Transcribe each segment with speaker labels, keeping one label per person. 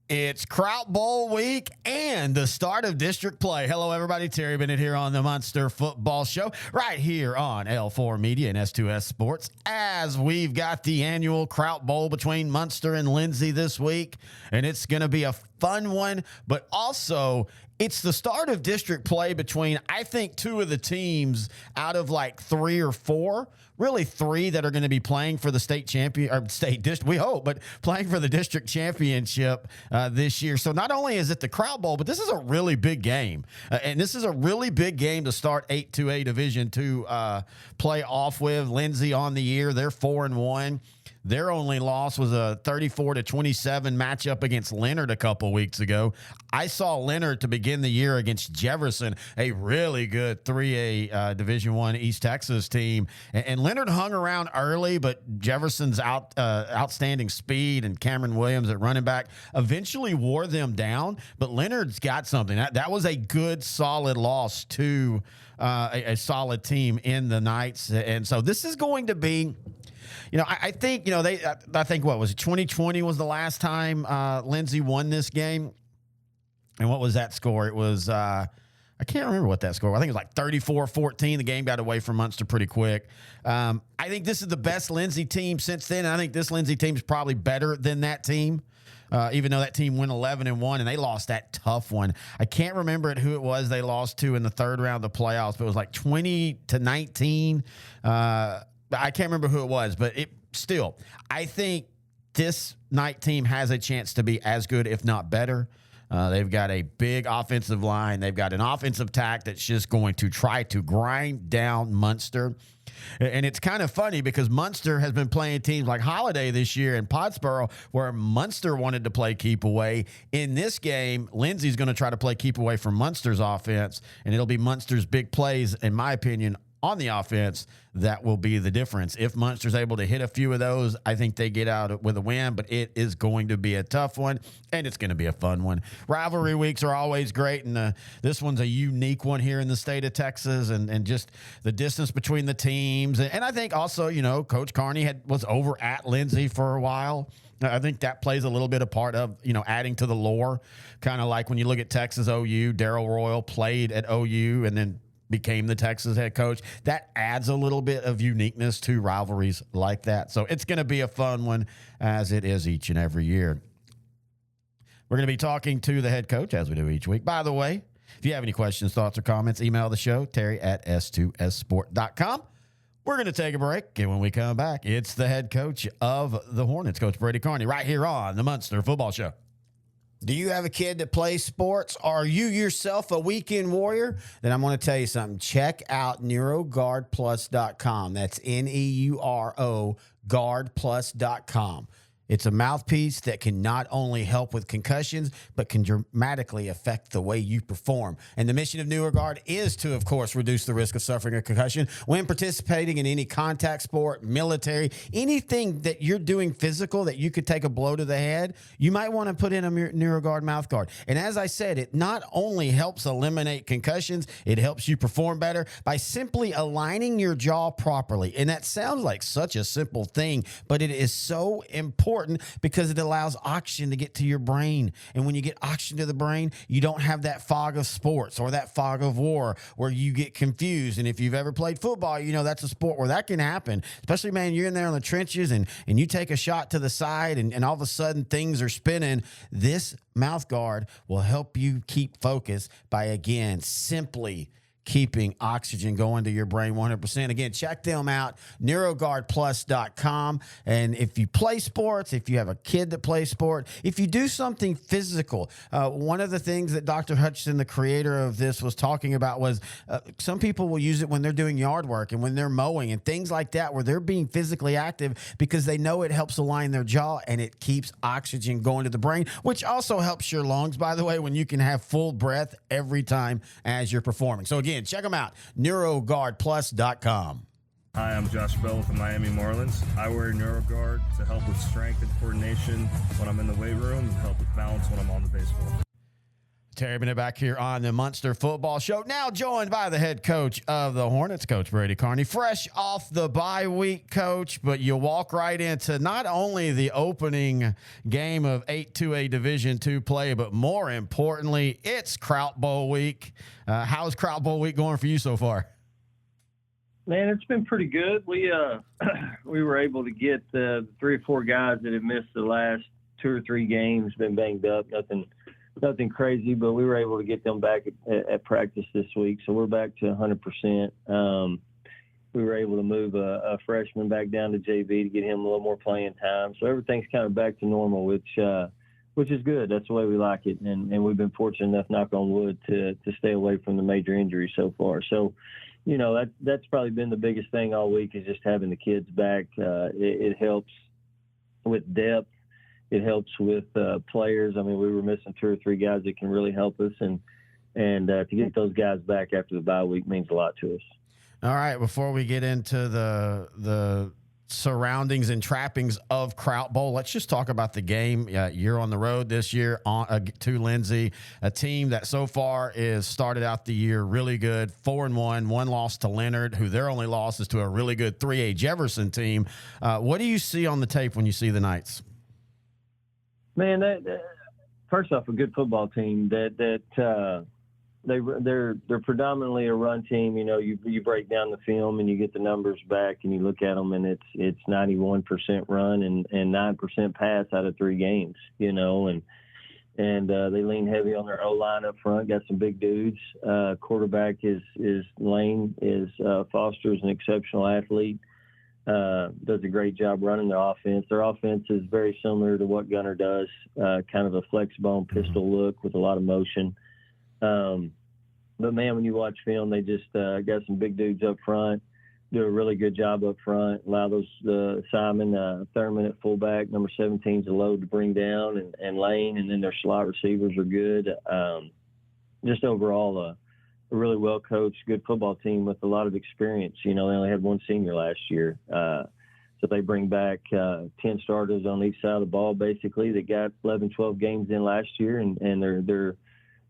Speaker 1: It's KRAUT Bowl week and the start of district play. Hello, everybody. Terry Bennett here on the Muenste Football Show, right here on L4 Media and S2S Sports, as we've got the annual KRAUT Bowl between Muenste and Lindsay this week, and it's going to be a fun one, but also it's the start of district play between, I think, two of the teams out of like three or four, really three that are going to be playing for the state champion or state district, we hope, but playing for the district championship this year. So not only is it the KRAUT Bowl, but this is a really big game. And this is a really big game to start 8-2A Division II play off with. Lindsay on the year, they're 4-1. Their only loss was a 34-27 matchup against Leonard a couple weeks ago. I saw Leonard to begin the year against Jefferson, a really good 3A Division I East Texas team. And Leonard hung around early, but Jefferson's outstanding speed and Cameron Williams at running back eventually wore them down. But Leonard's got something. That was a good, solid loss to a solid team in the Knights. And so this is going to be... You know, I think, I think what was it? 2020 was the last time Lindsay won this game. And what was that score? It was, I can't remember what that score was. I think it was like 34-14. The game got away from Muenste pretty quick. I think this is the best Lindsay team since then. And I think this Lindsay team is probably better than that team. Even though that team went 11-1 and they lost that tough one. I can't remember who it was they lost to in the third round of the playoffs, but it was like 20-19. I can't remember who it was, but I think this Knight team has a chance to be as good, if not better. They've got a big offensive line. They've got an offensive tack that's just going to try to grind down Muenste. And it's kind of funny because Muenste has been playing teams like Holiday this year and Pottsboro, where Muenste wanted to play keep away. In this game, Lindsay's going to try to play keep away from Munster's offense, and it'll be Munster's big plays, in my opinion, on the offense that will be the difference. If Munster's able to hit a few of those, I think they get out with a win, but it is going to be a tough one, and it's going to be a fun one. Rivalry weeks are always great, and this one's a unique one here in the state of Texas, and just the distance between the teams. And I think also, Coach Carney was over at Lindsay for a while. I think that plays a little bit a part of, adding to the lore, kind of like when you look at Texas OU, Darrell Royal played at OU and then became the Texas head coach. That adds a little bit of uniqueness to rivalries like that. So it's going to be a fun one, as it is each and every year. We're going to be talking to the head coach, as we do each week. By the way, if you have any questions, thoughts, or comments, email the show, terry@s2ssport.com. We're going to take a break, and when we come back, it's the head coach of the Hornets, Coach Brady Carney, right here on the Muenste Football Show. Do you have a kid that plays sports? Are you yourself a weekend warrior? Then I'm going to tell you something. Check out NeuroGuardPlus.com. That's NEURO guardplus.com. It's a mouthpiece that can not only help with concussions, but can dramatically affect the way you perform. And the mission of NeuroGuard is to, of course, reduce the risk of suffering a concussion when participating in any contact sport, military, anything that you're doing physical that you could take a blow to the head. You might want to put in a NeuroGuard mouth guard. And as I said, it not only helps eliminate concussions, it helps you perform better by simply aligning your jaw properly. And that sounds like such a simple thing, but it is so important because it allows oxygen to get to your brain. And when you get oxygen to the brain, you don't have that fog of sports or that fog of war where you get confused. And if you've ever played football, that's a sport where that can happen. Especially, man, you're in there in the trenches and you take a shot to the side and all of a sudden things are spinning. This mouth guard will help you keep focus by, again, simply keeping oxygen going to your brain 100%. Again, check them out, NeuroGuardPlus.com. And if you play sports, if you have a kid that plays sport, if you do something physical, one of the things that Dr. Hutchinson, the creator of this, was talking about was some people will use it when they're doing yard work and when they're mowing and things like that, where they're being physically active because they know it helps align their jaw and it keeps oxygen going to the brain, which also helps your lungs, by the way, when you can have full breath every time as you're performing. So again, check them out, NeuroGuardPlus.com.
Speaker 2: Hi, I'm Josh Bell with the Miami Marlins. I wear NeuroGuard to help with strength and coordination when I'm in the weight room and help with balance when I'm on the baseball.
Speaker 1: Terry Bennett back here on the Munster Football Show. Now joined by the head coach of the Hornets, Coach Brady Carney. Fresh off the bye week, Coach, but you walk right into not only the opening game of 8-2A Division II play, but more importantly, it's KRAUT Bowl week. How's KRAUT Bowl week going for you so far?
Speaker 3: Man, it's been pretty good. We were able to get the 3 or 4 guys that had missed the last 2 or 3 games, been banged up, nothing crazy, but we were able to get them back at practice this week. So we're back to 100%. We were able to move a freshman back down to JV to get him a little more playing time. So everything's kind of back to normal, which is good. That's the way we like it. And we've been fortunate enough, knock on wood, to stay away from the major injuries so far. So, you know, that's probably been the biggest thing all week, is just having the kids back. It helps with depth. It helps with players. I mean, we were missing 2 or 3 guys that can really help us, and to get those guys back after the bye week means a lot to us.
Speaker 1: All right, before we get into the surroundings and trappings of KRAUT Bowl, let's just talk about the game. You're on the road this year to Lindsay, a team that so far is started out the year really good, 4-1, 1 loss to Leonard, who their only loss is to a really good 3A Jefferson team. What do you see on the tape when you see the Knights?
Speaker 3: Man, first off, a good football team they're predominantly a run team. You know, you break down the film and you get the numbers back and you look at them, and it's 91% run and 9% pass out of 3 games. You know, and they lean heavy on their O-line up front. Got some big dudes. Quarterback is Lane Foster is an exceptional athlete. Does a great job running their offense. Their offense is very similar to what Gunner does, kind of a flex bone pistol look with a lot of motion. But, man, when you watch film, they just got some big dudes up front, do a really good job up front, allow those Simon Thurman at fullback, number 17 is a load to bring down, and Lane, and then their slot receivers are good. Just overall a really well-coached, good football team with a lot of experience. You know, they only had 1 senior last year. So they bring back 10 starters on each side of the ball, basically. They got 11, 12 games in last year, and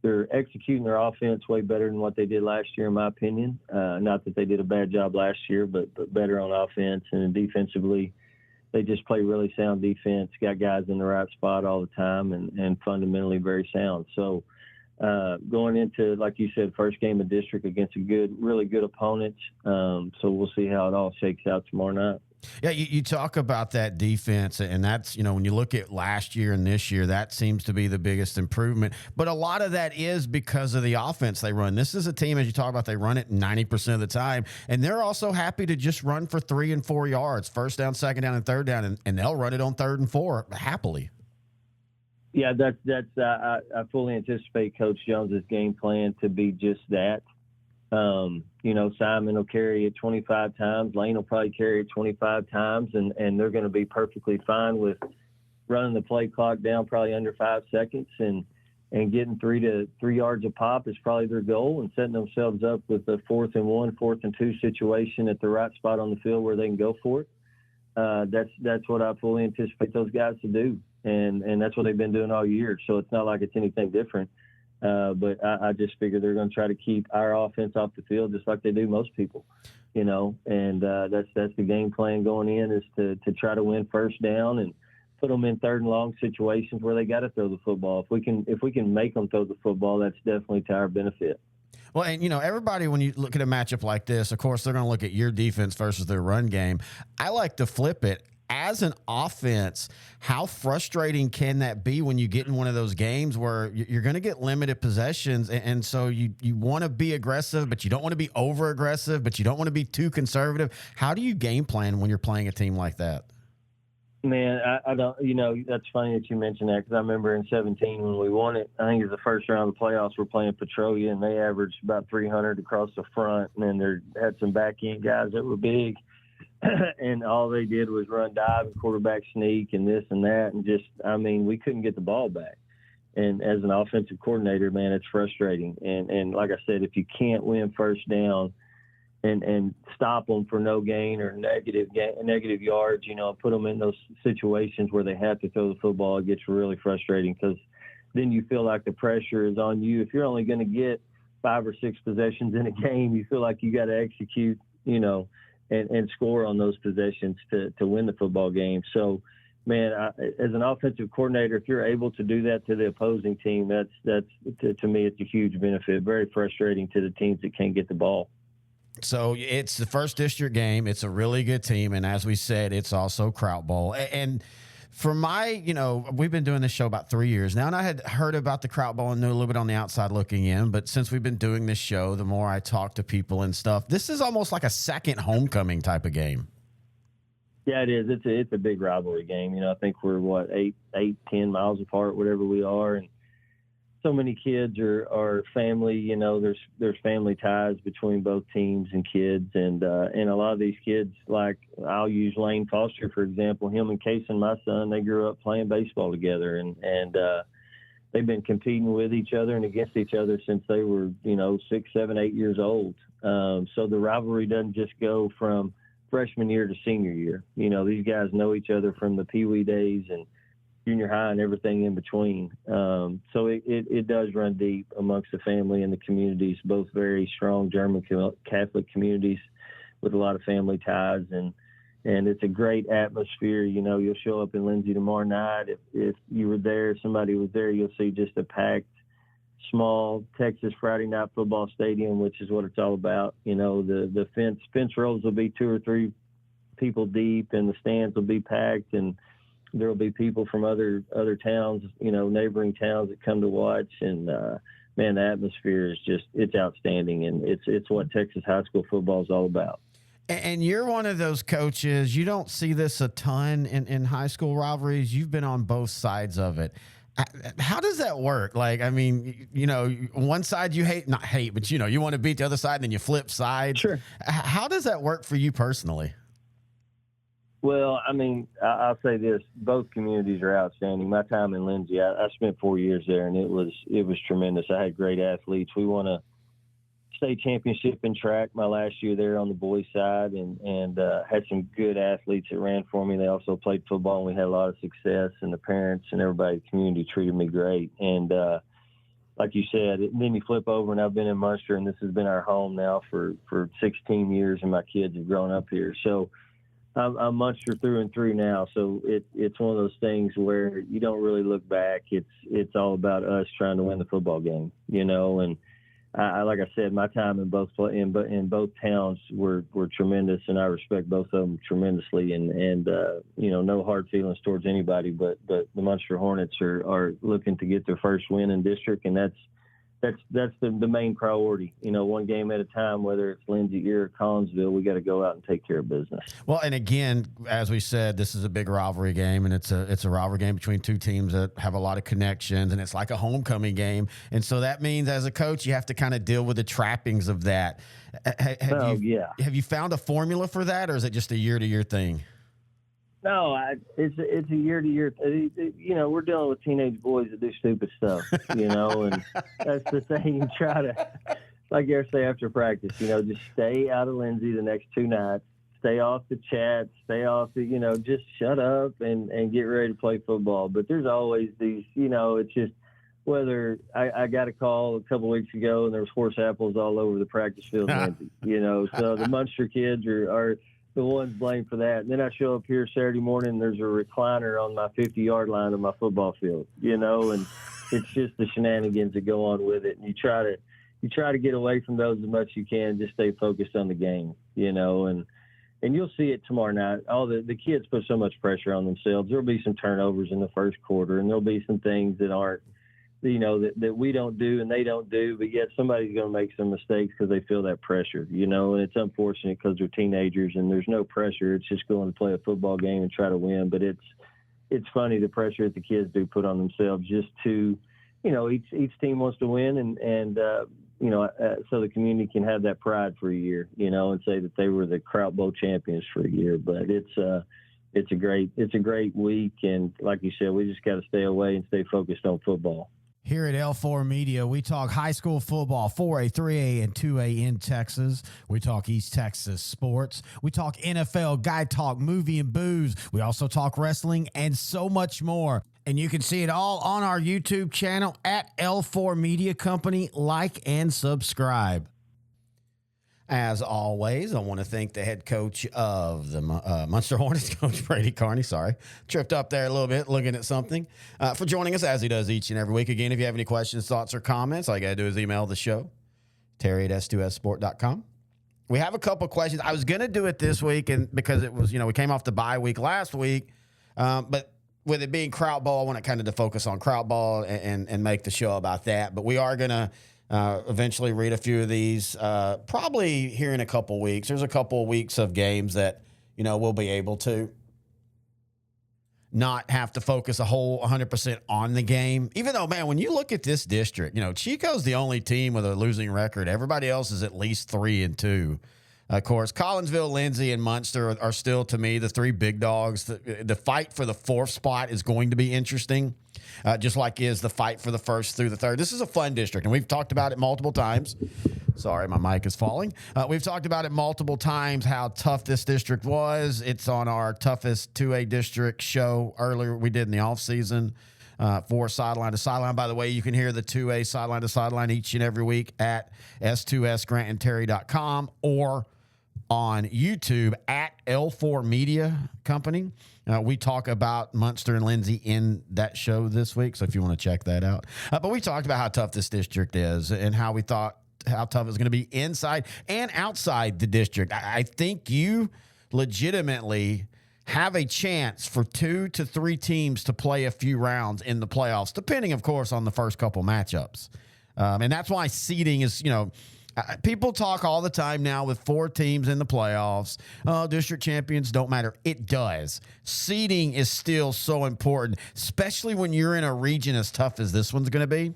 Speaker 3: they're executing their offense way better than what they did last year, in my opinion. Not that they did a bad job last year, but better on offense. And defensively, they just play really sound defense, got guys in the right spot all the time, and fundamentally very sound. So, going into, like you said, first game of district against a really good opponent. So we'll see how it all shakes out tomorrow night.
Speaker 1: Yeah, you talk about that defense, and that's, you know, when you look at last year and this year, that seems to be the biggest improvement. But a lot of that is because of the offense they run. This is a team, as you talk about, they run it 90% of the time, and they're also happy to just run for 3 and 4 yards, first down, second down, and third down, and they'll run it on 3rd and 4 happily.
Speaker 3: Yeah, I fully anticipate Coach Jones's game plan to be just that. You know, Simon will carry it 25 times. Lane will probably carry it 25 times, and they're going to be perfectly fine with running the play clock down probably under 5 seconds and getting 3 yards a pop is probably their goal, and setting themselves up with a 4th and 1, 4th and 2 situation at the right spot on the field where they can go for it. That's what I fully anticipate those guys to do. And that's what they've been doing all year. So it's not like it's anything different. But I just figure they're going to try to keep our offense off the field just like they do most people, you know. And that's the game plan going in, is to try to win first down and put them in 3rd and long situations where they got to throw the football. If we can make them throw the football, that's definitely to our benefit.
Speaker 1: Well, and, you know, everybody, when you look at a matchup like this, of course, they're going to look at your defense versus their run game. I like to flip it. As an offense, how frustrating can that be when you get in one of those games where you're going to get limited possessions, and so you want to be aggressive, but you don't want to be over-aggressive, but you don't want to be too conservative? How do you game plan when you're playing a team like that?
Speaker 3: Man, I don't, you know, that's funny that you mentioned that, because I remember in 17 when we won it, I think it was the first round of the playoffs, we're playing Petrolia, and they averaged about 300 across the front, and then they had some back-end guys that were big. And all they did was run dive and quarterback sneak and this and that. And just, I mean, we couldn't get the ball back. And as an offensive coordinator, man, it's frustrating. And like I said, if you can't win first down and stop them for no gain or negative yards, you know, put them in those situations where they have to throw the football, it gets really frustrating, because then you feel like the pressure is on you. If you're only going to get 5 or 6 possessions in a game, you feel like you got to execute, and score on those possessions to win the football game. So, man, as an offensive coordinator, if you're able to do that to the opposing team, that's to me, it's a huge benefit. Very frustrating to the teams that can't get the ball.
Speaker 1: So it's the first district game. It's a really good team. And as we said, it's also KRAUT Bowl. And for my, we've been doing this show about 3 years now, and I had heard about the KRAUT Bowl and knew a little bit on the outside looking in. But since we've been doing this show, the more I talk to people and stuff, this is almost like a second homecoming type of game.
Speaker 3: Yeah, it is. It's a big rivalry game. I think we're 10 miles apart, whatever we are, and so many kids are family. There's family ties between both teams and kids, and a lot of these kids, like I'll use Lane Foster for example. Him and Case and my son, they grew up playing baseball together, and they've been competing with each other and against each other since they were 6, 7, 8 years old. So the rivalry doesn't just go from freshman year to senior year. These guys know each other from the Pee Wee days and junior high and everything in between. So it does run deep amongst the family and the communities, both very strong German Catholic communities with a lot of family ties. And it's a great atmosphere. You'll show up in Lindsay tomorrow night. If you were there, somebody was there, you'll see just a packed, small Texas Friday night football stadium, which is what it's all about. The fence rows will be 2 or 3 people deep, and the stands will be packed, and there will be people from other towns, neighboring towns that come to watch. And man, the atmosphere is it's outstanding, and it's what Texas high school football is all about.
Speaker 1: And you're one of those coaches, you don't see this a ton in high school rivalries. You've been on both sides of it. How does that work? Like, I mean, one side you not hate, but you want to beat the other side, and then you flip sides.
Speaker 3: Sure.
Speaker 1: How does that work for you personally?
Speaker 3: Well, I mean, I'll say this: both communities are outstanding. My time in Lindsay, I spent 4 years there, and it was tremendous. I had great athletes. We won a state championship in track my last year there on the boys' side, and had some good athletes that ran for me. They also played football, and we had a lot of success. And the parents and everybody in the community treated me great. And like you said, then you flip over, and I've been in Muenste, and this has been our home now for 16 years, and my kids have grown up here. So I'm Muenste through and through now. So it's one of those things where you don't really look back. It's all about us trying to win the football game, and I like I said, my time in both towns were tremendous, and I respect both of them tremendously. And no hard feelings towards anybody, but the Muenste Hornets are looking to get their first win in district, and that's the main priority. One game at a time, whether it's Lindsay or Collinsville, we got to go out and take care of business.
Speaker 1: Well, and again, as we said, this is a big rivalry game, and it's a rivalry game between two teams that have a lot of connections, and it's like a homecoming game. And so that means, as a coach, you have to kind of deal with the trappings of that. Have you found a formula for that, or is it just a year-to-year thing?
Speaker 3: No, it's a year-to-year. We're dealing with teenage boys that do stupid stuff, and that's the thing. You try to, like I say after practice, just stay out of Lindsay the next 2 nights. Stay off the chat. Stay off the, just shut up and get ready to play football. But there's always these, it's just whether I got a call a couple weeks ago and there was horse apples all over the practice field in Lindsay, So the Muenste kids are the ones blamed for that. And then I show up here Saturday morning, there's a recliner on my 50-yard line of my football field, and it's just the shenanigans that go on with it. And you try to get away from those as much as you can, just stay focused on the game, and you'll see it tomorrow night. All the kids put so much pressure on themselves. There'll be some turnovers in the first quarter, and there'll be some things that aren't, that we don't do and they don't do, but yet somebody's going to make some mistakes because they feel that pressure, and it's unfortunate because they're teenagers and there's no pressure. It's just going to play a football game and try to win. But it's funny, the pressure that the kids do put on themselves just to, each team wants to win and so the community can have that pride for a year, and say that they were the KRAUT Bowl champions for a year. But it's a great week. And like you said, we just got to stay away and stay focused on football.
Speaker 4: Here at L4 Media, we talk high school football, 4A, 3A, and 2A in Texas. We talk East Texas sports. We talk NFL, guy talk, movie and booze. We also talk wrestling and so much more. And you can see it all on our YouTube channel at L4 Media Company. Like and subscribe.
Speaker 1: As always, I want to thank the head coach of the Munster Hornets, Coach Brady Carney. Sorry, tripped up there a little bit looking at something. For joining us as he does each and every week. Again, if you have any questions, thoughts, or comments, all you got to do is email the show, Terry@S2SSport.com. We have a couple questions. I was going to do it this week, and because it was, we came off the bye week last week, but with it being KRAUT Ball, I wanted kind of to focus on KRAUT Ball and make the show about that. But we are going to eventually read a few of these, probably here in a couple weeks. There's a couple of weeks of games that, we'll be able to not have to focus a whole 100% on the game. Even though, man, when you look at this district, Chico's the only team with a losing record. Everybody else is at least 3-2. Of course, Collinsville, Lindsay, and Muenste are still, to me, the three big dogs. The fight for the fourth spot is going to be interesting, just like is the fight for the first through the third. This is a fun district, and we've talked about it multiple times. Sorry, my mic is falling. We've talked about it multiple times, how tough this district was. It's on our toughest 2A district show earlier we did in the offseason for Sideline to Sideline. By the way, you can hear the 2A Sideline to Sideline each and every week at S2SGrantandTerry.com or on YouTube at L4 Media Company. We talk about Muenste and Lindsay in that show this week, so if you want to check that out. But we talked about how tough this district is and how we thought how tough it's going to be inside and outside the district. I think you legitimately have a chance for 2 to 3 teams to play a few rounds in the playoffs, depending, of course, on the first couple matchups. And that's why seeding is, people talk all the time now with 4 teams in the playoffs. Oh, district champions don't matter. It does. Seeding is still so important, especially when you're in a region as tough as this one's going to be.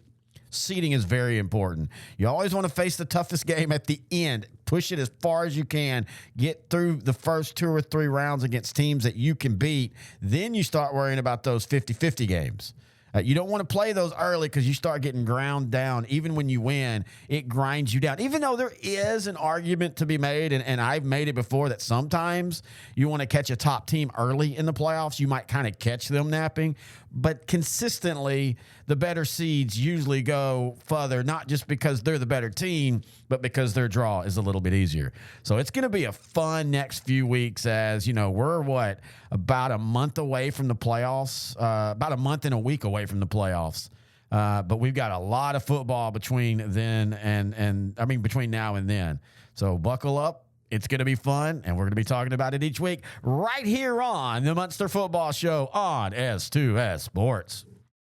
Speaker 1: Seeding is very important. You always want to face the toughest game at the end. Push it as far as you can. Get through the first 2 or 3 rounds against teams that you can beat. Then you start worrying about those 50-50 games. You don't want to play those early because you start getting ground down. Even when you win, it grinds you down. Even though there is an argument to be made, and I've made it before, that sometimes you want to catch a top team early in the playoffs. You might kind of catch them napping. But consistently, the better seeds usually go further, not just because they're the better team, but because their draw is a little bit easier. So it's going to be a fun next few weeks as, we're about a month away from the playoffs, about a month and a week away from the playoffs. But we've got a lot of football between then between now and then. So buckle up. It's going to be fun, and we're going to be talking about it each week right here on the Munster Football Show on S2S Sports.